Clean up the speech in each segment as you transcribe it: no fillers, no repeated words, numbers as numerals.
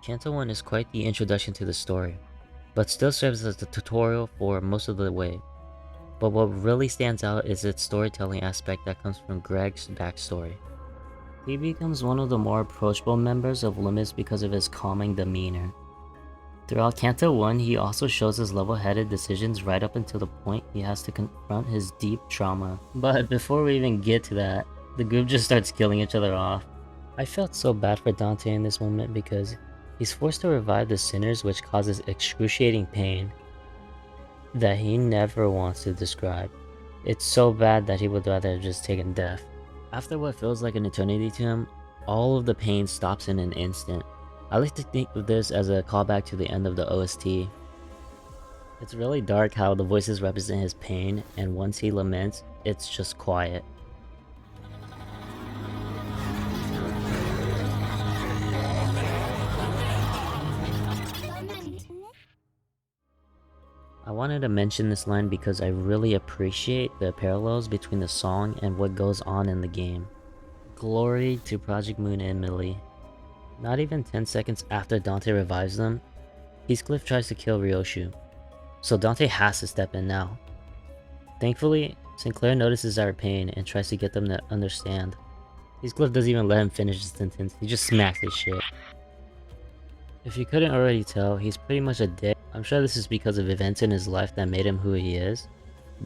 Canto 1 is quite the introduction to the story, but still serves as the tutorial for most of the way. But what really stands out is its storytelling aspect that comes from Greg's backstory. He becomes one of the more approachable members of Loomis because of his calming demeanor. Throughout Canto 1, he also shows his level-headed decisions right up until the point he has to confront his deep trauma. But before we even get to that, the group just starts killing each other off. I felt so bad for Dante in this moment because he's forced to revive the sinners, which causes excruciating pain that he never wants to describe. It's so bad that he would rather have just taken death. After what feels like an eternity to him, all of the pain stops in an instant. I like to think of this as a callback to the end of the OST. It's really dark how the voices represent his pain, and once he laments, it's just quiet. I wanted to mention this line because I really appreciate the parallels between the song and what goes on in the game. Glory to Project Moon and Millie. Not even 10 seconds after Dante revives them, Heathcliff tries to kill Ryoshu, so Dante has to step in now. Thankfully, Sinclair notices our pain and tries to get them to understand. Heathcliff doesn't even let him finish his sentence, he just smacks his shit. If you couldn't already tell, he's pretty much a dick. I'm sure this is because of events in his life that made him who he is,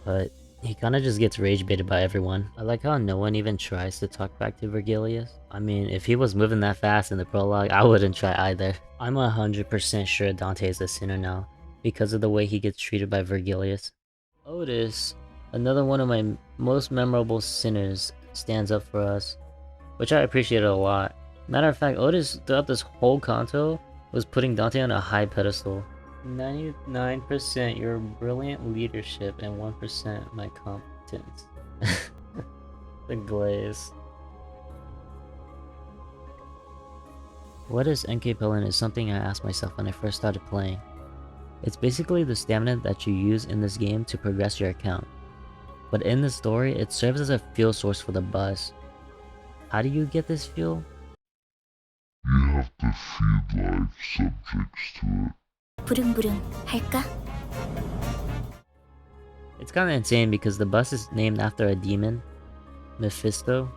but he kinda just gets rage baited by everyone. I like how no one even tries to talk back to Vergilius. I mean, if he was moving that fast in the prologue, I wouldn't try either. I'm 100% sure Dante is a sinner now, because of the way he gets treated by Vergilius. Otis, another one of my most memorable sinners, stands up for us, which I appreciate a lot. Matter of fact, Otis, throughout this whole kanto, was putting Dante on a high pedestal. 99% your brilliant leadership and 1% my competence. The glaze. What is NK Pillin is something I asked myself when I first started playing. It's basically the stamina that you use in this game to progress your account. But in the story, it serves as a fuel source for the bus. How do you get this fuel? You have to feed life subjects to it. 부릉부릉 할까? It's kinda insane because the bus is named after a demon, Mephisto.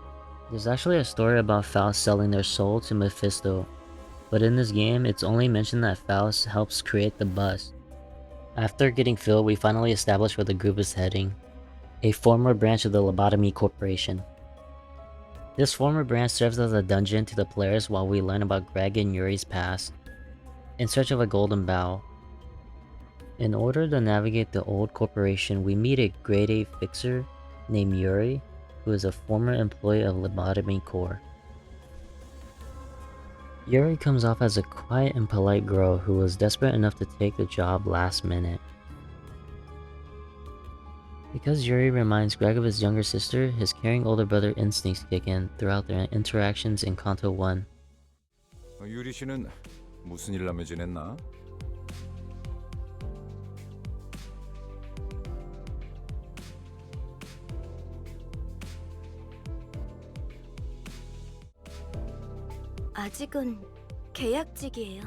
There's actually a story about Faust selling their soul to Mephisto, but in this game it's only mentioned that Faust helps create the bus. After getting filled, we finally establish where the group is heading, a former branch of the Lobotomy Corporation. This former branch serves as a dungeon to the players while we learn about Greg and Yuri's past, in search of a golden bough. In order to navigate the old corporation, we meet a grade A fixer named Yuri, who is a former employee of Lobotomy Corps. Yuri comes off as a quiet and polite girl who was desperate enough to take the job last minute. Because Yuri reminds Greg of his younger sister, his caring older brother instincts kick in throughout their interactions in Kanto 1. 유리 씨는 무슨 일 하며 지냈나? 아직은 계약직이에요.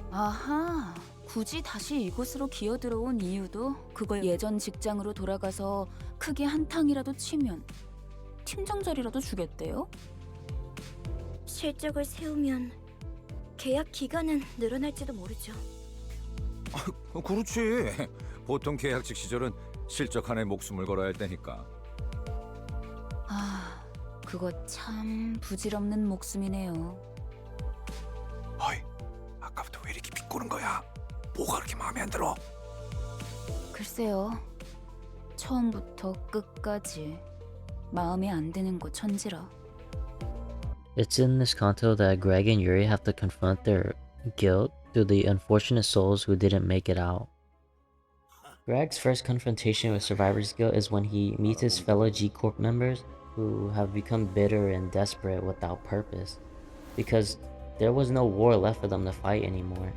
아하, 굳이 다시 이곳으로 기어 들어온 이유도 그걸 예전 직장으로 돌아가서 크게 한탕이라도 치면 팀장 자리라도 주겠대요? 실적을 세우면 계약 기간은 늘어날지도 모르죠. 그렇지. 보통 계약직 시절은 실적 하나에 목숨을 걸어야 할 때니까. 아, 그거 참 부질없는 목숨이네요. 어이, 아까부터 왜 이렇게 비꼬는 거야? 뭐가 그렇게 마음에 안 들어? 글쎄요, 처음부터 끝까지 마음에 안 드는 거 천지라. It's in this kanto that Greg and Yuri have to confront their guilt through the unfortunate souls who didn't make it out. Greg's first confrontation with Survivor's Guilt is when he meets his fellow G-Corp members who have become bitter and desperate without purpose, because there was no war left for them to fight anymore.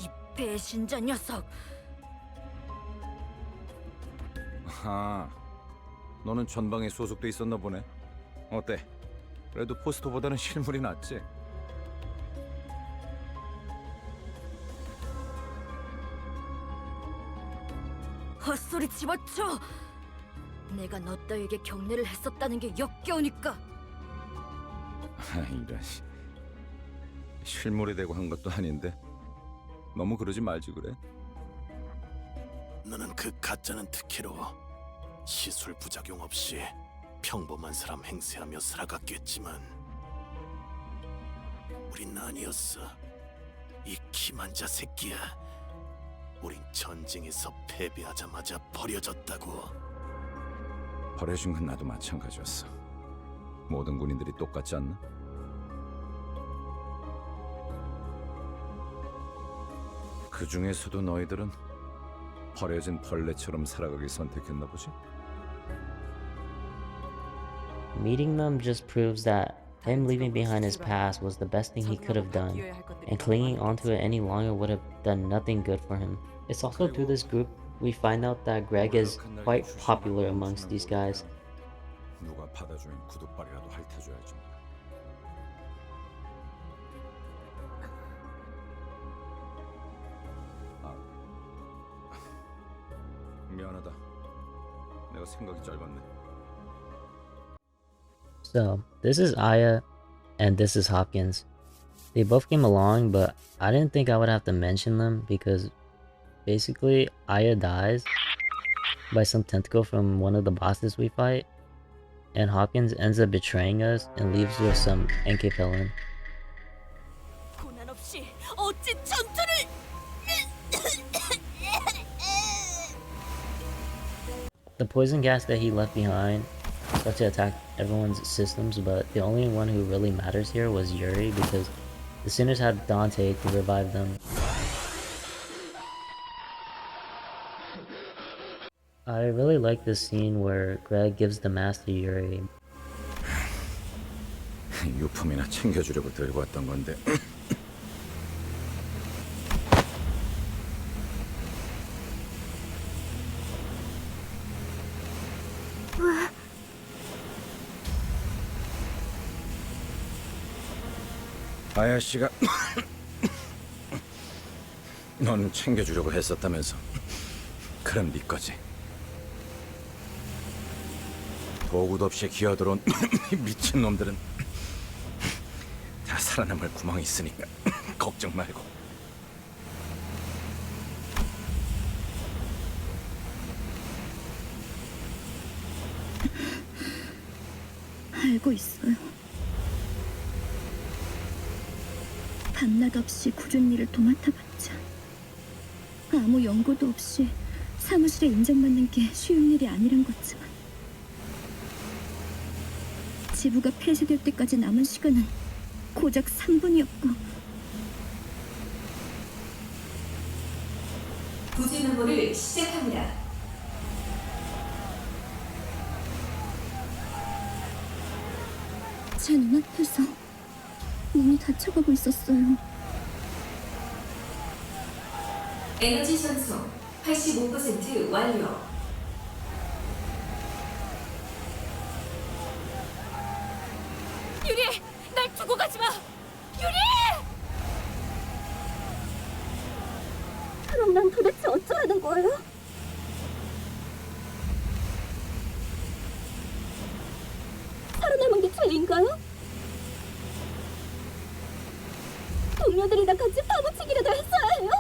이 배신자 녀석! 아, 너는 전방에 소속돼 있었나 보네. 어때? 그래도 포스터보다는 실물이 낫지? 헛소리 집어쳐! 내가 너 따위에게 경례를 했었다는 게 역겨우니까. 이런 실물이 되고 한 것도 아닌데 너무 그러지 말지 그래? 너는 그 가짜는 특혜로 시술 부작용 없이 평범한 사람 행세하며 살아갔겠지만 우린 아니었어. 이 기만자 새끼야. 우린 전쟁에서 패배하자마자 버려졌다고. 버려진 건 나도 마찬가지였어. 모든 군인들이 똑같지 않나? 그 중에서도 너희들은 버려진 벌레처럼 살아가기 선택했나 보지? Meeting them just proves that him leaving behind his past was the best thing he could have done, and clinging onto it any longer would have done nothing good for him. It's also through this group we find out that Greg is quite popular amongst these guys. 누가 받아주면 구두발이라도 핥아줘야지. 미안하다. 내가 생각이 짧았네. So, this is Aya, and this is Hopkins. They both came along, but I didn't think I would have to mention them because basically Aya dies by some tentacle from one of the bosses we fight, and Hopkins ends up betraying us and leaves with some Enkepelin. 고난 없이 어찌 전투를... The poison gas that he left behind started to attack everyone's systems, but the only one who really matters here was Yuri because the Sinners had Dante to revive them. I really like this scene where Greg gives the mask to Yuri. 유품이나 챙겨주려고 들고 왔던 건데. 아야 씨가 넌 챙겨주려고 했었다면서. 그럼 네 거지. 도구도 없이 기어들어온 미친 놈들은 다 살아남을 구멍이 있으니까 걱정 말고. 알고 있어요. 밤낮 없이 굳은 일을 도맡아봤자 아무 연고도 없이 사무실에 인정받는 게 쉬운 일이 아니란 거지만 지부가 폐쇄될 때까지 남은 시간은 고작 3분이었고 부지 메모를 시작합니다. 제 눈앞에서 문이 닫혀가고 있었어요. 에너지 전송 85% 완료. 유리! 날 두고 가지 마! 유리! 그럼 난 도대체 어쩌라는 거예요? 살아남은 게 죄인가요? 동료들이랑 같이 파묻히기라도 했어야 해요?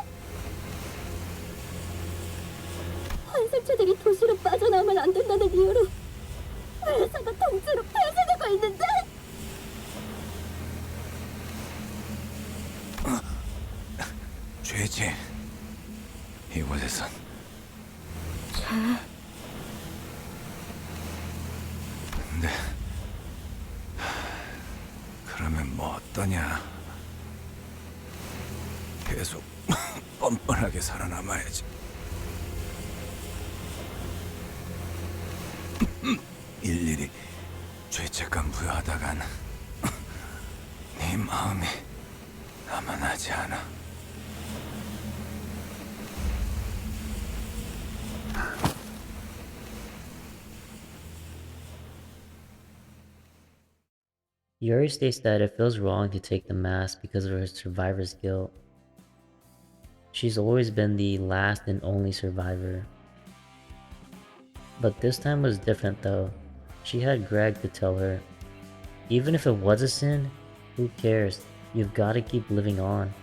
환생체들이 도시로 빠져나오면 안 된다는 이유로 회사가 통째로 폐쇄되고 있는데 죄지. 이곳에선. 근데 그러면 뭐 어떠냐? 계속 뻔뻔하게 살아남아야지. 일일이 죄책감 부여하다간 네 마음이 남아나지 않아. Yuri states that it feels wrong to take the mask because of her survivor's guilt. She's always been the last and only survivor. But this time was different though. She had Greg to tell her, even if it was a sin, who cares? You've got to keep living on.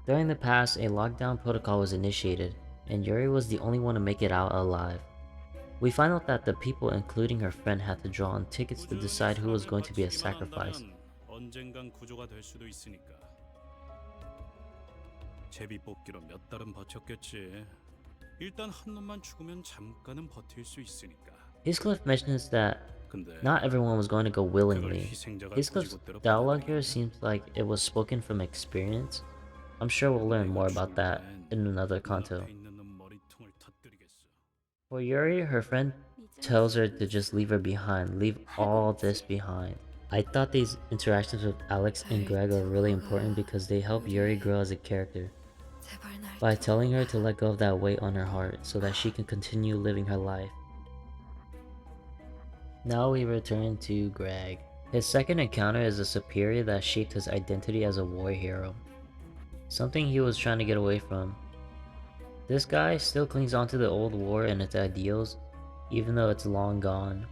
During the past, a lockdown protocol was initiated, and Yuri was the only one to make it out alive. We find out that the people, including her friend, had to draw on tickets to decide who was going to be a sacrifice. 언젠간 구조가 될 수도 있으니까. 제비 뽑기로 몇 달은 버텼겠지. 일단 한 놈만 죽으면 잠깐은 버틸 수 있으니까. Heathcliff mentions that 근데 not everyone was going to go 그걸 willingly. 희생자가 Heathcliff's 고지고대로 dialogue here 받아들이는 seems like it was spoken from experience. I'm sure we'll learn more about that in another kanto. 눈앞에 있는 놈 머리통을 터뜨리겠어. For Yuri, her friend tells her to just leave her behind, leave all this behind. I thought these interactions with Alex and Greg are really important because they help Yuri grow as a character by telling her to let go of that weight on her heart so that she can continue living her life. Now we return to Greg. His second encounter is a superior that shaped his identity as a war hero, something he was trying to get away from. This guy still clings onto the old war and its ideals, even though it's long gone.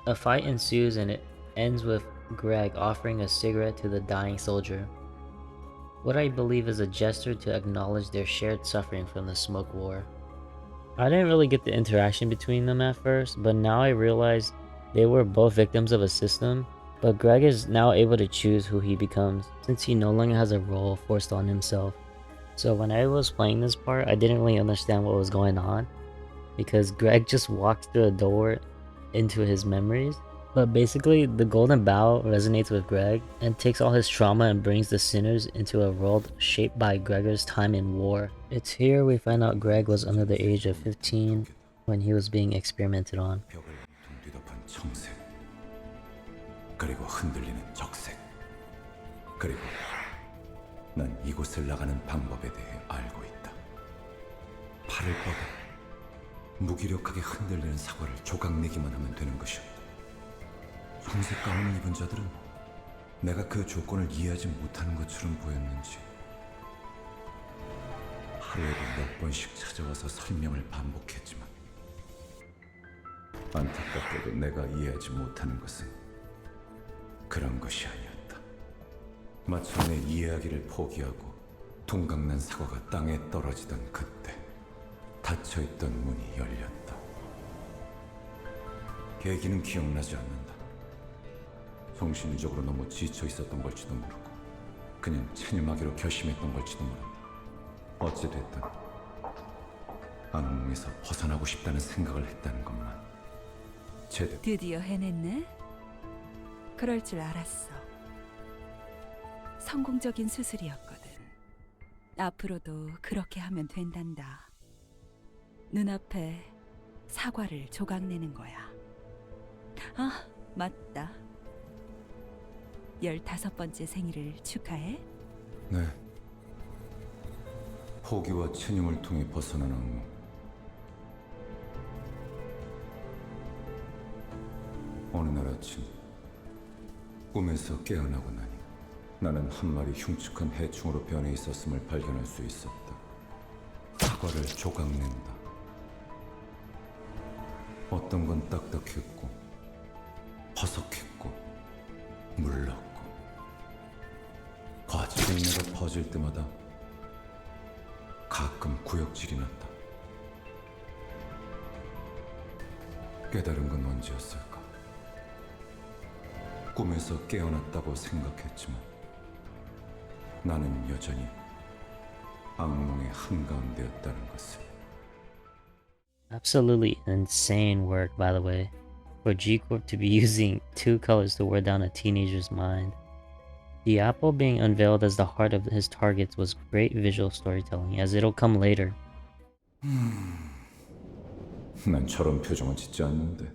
A fight ensues and it ends with Greg offering a cigarette to the dying soldier, what I believe is a gesture to acknowledge their shared suffering from the smoke war. I didn't really get the interaction between them at first, but now I realize they were both victims of a system, but Greg is now able to choose who he becomes since he no longer has a role forced on himself. So when I was playing this part, I didn't really understand what was going on because Greg just walks through a door into his memories. But basically, the Golden Bough resonates with Greg and takes all his trauma and brings the sinners into a world shaped by Gregor's time in war. It's here we find out Greg was under the age of 15 when he was being experimented on. 벽을 뒤덮은 청색, 그리고 흔들리는 적색, 그리고 난 이곳을 나가는 방법에 대해 알고 있다. 팔을 뻗어 무기력하게 흔들리는 사과를 조각내기만 하면 되는 것이었다. 청색 가운을 입은 자들은 내가 그 조건을 이해하지 못하는 것처럼 보였는지 하루에도 몇 번씩 찾아와서 설명을 반복했지만 안타깝게도 내가 이해하지 못하는 것은 그런 것이 아니었다. 마침내 이해하기를 포기하고 둥강난 사과가 땅에 떨어지던 그때 닫혀있던 문이 열렸다. 계기는 기억나지 않는다. 정신적으로 너무 지쳐 있었던 걸지도 모르고 그냥 체념하기로 결심했던 걸지도 모른다. 어찌됐든 악몽에서 벗어나고 싶다는 생각을 했다는 것만 제대로. 드디어 해냈네? 그럴 줄 알았어. 성공적인 수술이었거든. 앞으로도 그렇게 하면 된단다. 눈앞에 사과를 조각내는 거야. 아, 맞다. 15번째 생일을 축하해. 네. 포기와 체념을 통해 벗어난 악몽. 어느 날 아침 꿈에서 깨어나고 나니 나는 한 마리 흉측한 해충으로 변해 있었음을 발견할 수 있었다. 사과를 조각낸다. 어떤 건 딱딱했고 퍼석했고 물렀고 과즙내가 퍼질 때마다 가끔 구역질이 났다. 깨달은 건 언제였을까? 꿈에서 깨어났다고 생각했지만 나는 여전히 악몽의 한가운데였다는 것을. Absolutely insane work, by the way, for G-Corp to be using 2 colors to wear down a teenager's mind. The apple being unveiled as the heart of his targets was great visual storytelling, as it'll come later. 난 저런 표정은 짓지 않는데.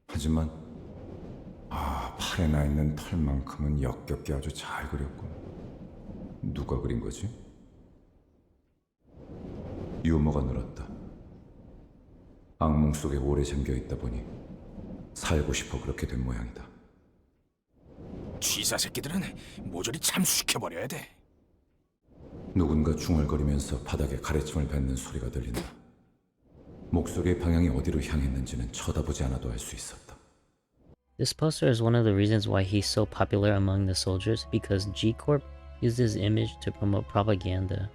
하지만 팔에 나 있는 털만큼은 역겹게 아주 잘 그렸군. 누가 그린 거지? 유머가 늘었다. 악몽 속에 오래 잠겨 있다 보니 살고 싶어 그렇게 된 모양이다. 쥐사 새끼들은 모조리 참수시켜버려야 돼. 누군가 중얼거리면서 바닥에 가래침을 뱉는 소리가 들린다. 목소리의 방향이 어디로 향했는지는 쳐다보지 않아도 알 수 있었다. This poster is one of the reasons why he's so popular among the soldiers, because G-Corp used his image to promote propaganda.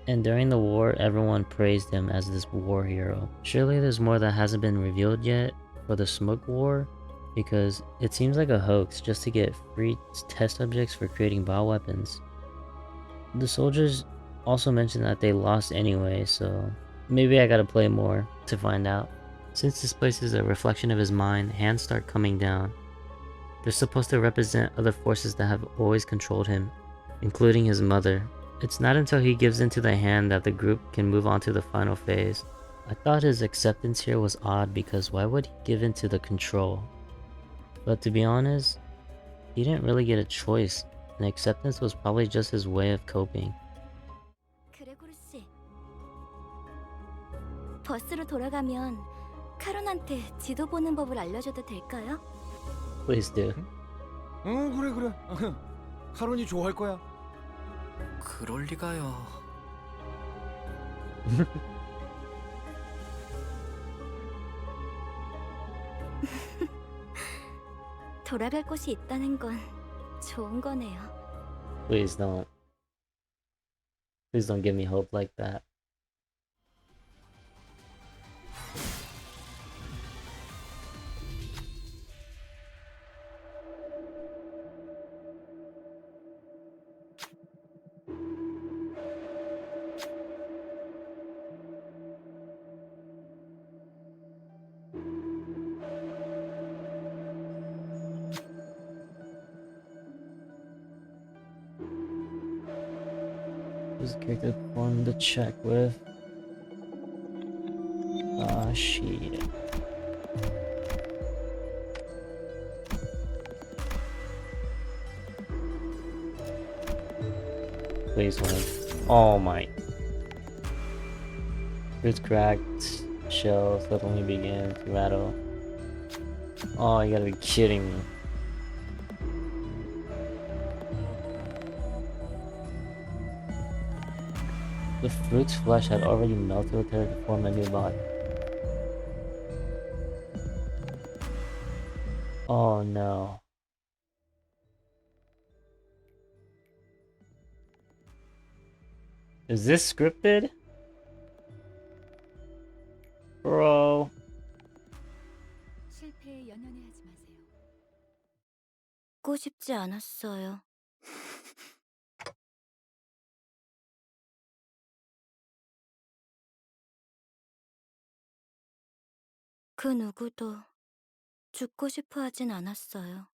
And during the war, everyone praised him as this war hero. Surely there's more that hasn't been revealed yet for the Smoke War, because it seems like a hoax just to get free test subjects for creating bioweapons. The soldiers also mentioned that they lost anyway, so maybe I gotta play more to find out. Since this place is a reflection of his mind, hands start coming down. They're supposed to represent other forces that have always controlled him, including his mother. It's not until he gives into the hand that the group can move on to the final phase. I thought his acceptance here was odd because why would he give in to the control? But to be honest, he didn't really get a choice, and acceptance was probably just his way of coping. 그레고르 씨, 버스로 돌아가면 카론한테 지도 보는 법을 알려줘도 될까요? Please do. 그래. 카론이 좋아할 거야. 그럴 리가요. 돌아갈 곳이 있다는 건 좋은 거네요. Please don't. Please don't give me hope like that. Who's the character performed the check with? Ah, shit. Please win. Oh my. It's cracked. Shells suddenly begin to rattle. Oh, you gotta be kidding me. The fruit's flesh had already melted with her to form a new body. Oh no. Is this scripted? Bro. 실패에 연연해하지 마세요. 듣고 싶지 않았어요. 그 누구도 죽고 싶어 하진 않았어요.